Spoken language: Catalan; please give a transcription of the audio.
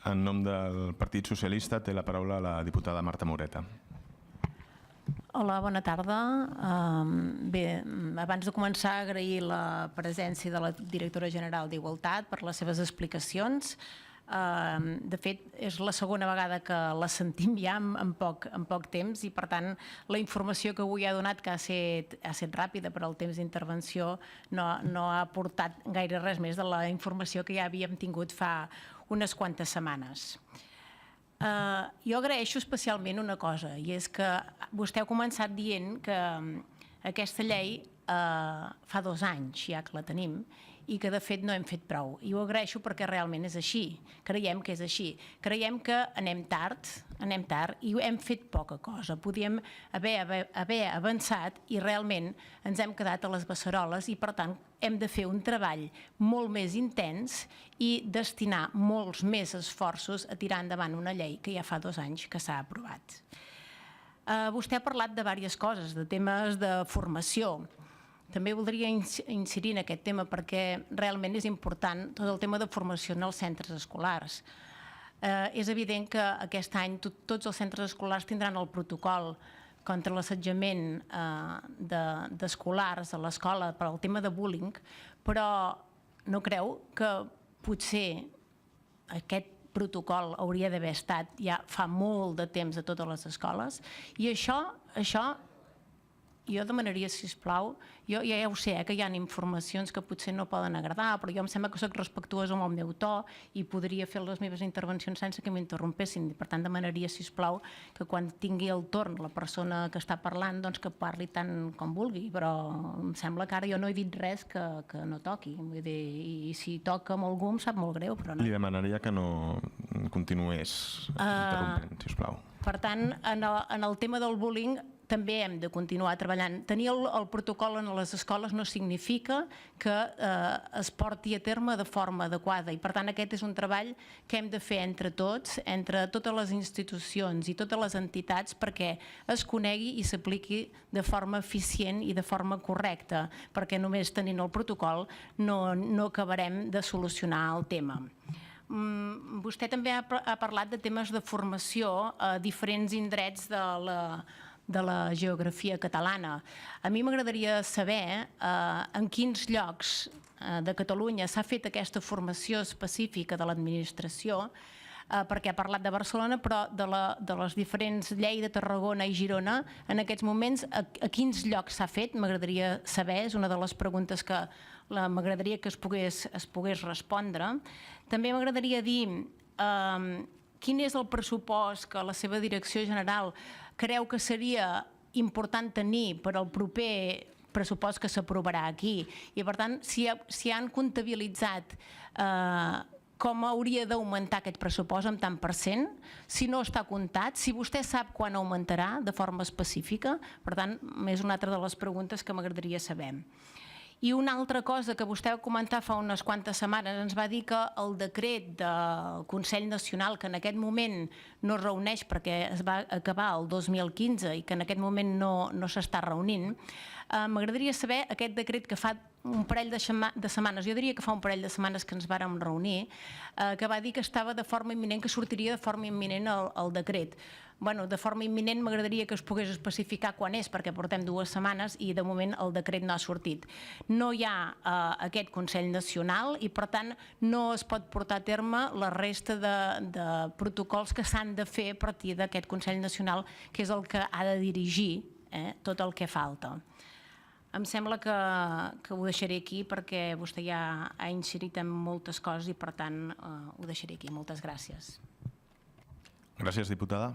En nom del Partit Socialista té la paraula la diputada Marta Moreta. Hola, bona tarda. Bé, abans de començar, agrair la presència de la directora general d'Igualtat per les seves explicacions. De fet, és la segona vegada que la sentim ja en poc temps i, per tant, la informació que avui ha donat, que ha set ràpida per al temps d'intervenció, no ha aportat gaire res més de la informació que ja havíem tingut fa unes quantes setmanes. Jo agraeixo especialment una cosa, i és que vostè ha començat dient que aquesta llei fa 2 anys ja que la tenim i que de fet no hem fet prou. I ho agraeixo perquè realment és així, creiem que és així. Creiem que anem tard i hem fet poca cosa. Podíem haver avançat i realment ens hem quedat a les beceroles i, per tant, hem de fer un treball molt més intens i destinar molts més esforços a tirar endavant una llei que ja fa 2 anys que s'ha aprovat. Vostè ha parlat de diverses coses, de temes de formació. També voldria incidir en aquest tema perquè realment és important tot el tema de formació en els centres escolars. És evident que aquest any tots els centres escolars tindran el protocol contra l'assetjament d'escolars a l'escola per al tema de bullying, però no creu que potser aquest protocol hauria d'haver estat ja fa molt de temps a totes les escoles? I això jo demanaria, sisplau, jo ja ho sé, que hi ha informacions que potser no poden agradar, però jo em sembla que soc respectuosa amb el meu to i podria fer les meves intervencions sense que m'interrompessin. Per tant, demanaria, sisplau, que quan tingui el torn la persona que està parlant, doncs que parli tant com vulgui, però em sembla que ara jo no he dit res que no toqui. I si toca amb algú em sap molt greu, però no. Li demanaria que no continués interrompent, sisplau. Per tant, en el tema del bullying també hem de continuar treballant. Tenir el protocol en les escoles no significa que es porti a terme de forma adequada i, per tant, aquest és un treball que hem de fer entre tots, entre totes les institucions i totes les entitats perquè es conegui i s'apliqui de forma eficient i de forma correcta, perquè només tenint el protocol no acabarem de solucionar el tema. Vostè també ha parlat de temes de formació a diferents indrets de la geografia catalana. A mi m'agradaria saber en quins llocs de Catalunya s'ha fet aquesta formació específica de l'administració, perquè ha parlat de Barcelona, però de les diferents Lleida, Tarragona i Girona, en aquests moments, a quins llocs s'ha fet? M'agradaria saber, és una de les preguntes que m'agradaria que es pogués respondre. També m'agradaria dir quin és el pressupost que la seva direcció general creu que seria important tenir per al proper pressupost que s'aprovarà aquí. I, per tant, si han comptabilitzat com hauria d'augmentar aquest pressupost en tant per cent, si no està comptat, si vostè sap quan augmentarà de forma específica. Per tant, és una altra de les preguntes que m'agradaria saber. I una altra cosa que vostè va comentar fa unes quantes setmanes, ens va dir que el decret del Consell Nacional, que en aquest moment no es reuneix perquè es va acabar el 2015 i que en aquest moment no s'està reunint, m'agradaria saber aquest decret que fa un parell de setmanes, jo diria que fa un parell de setmanes que ens vàrem reunir, que va dir que estava de forma imminent, que sortiria de forma imminent el decret. Bueno, de forma imminent m'agradaria que es pogués especificar quan és, perquè portem 2 setmanes i de moment el decret no ha sortit. No hi ha aquest Consell Nacional i, per tant, no es pot portar a terme la resta de protocols que s'han de fer a partir d'aquest Consell Nacional, que és el que ha de dirigir tot el que falta. Em sembla que ho deixaré aquí perquè vostè ja ha incidit en moltes coses i, per tant, ho deixaré aquí. Moltes gràcies. Gràcies, diputada.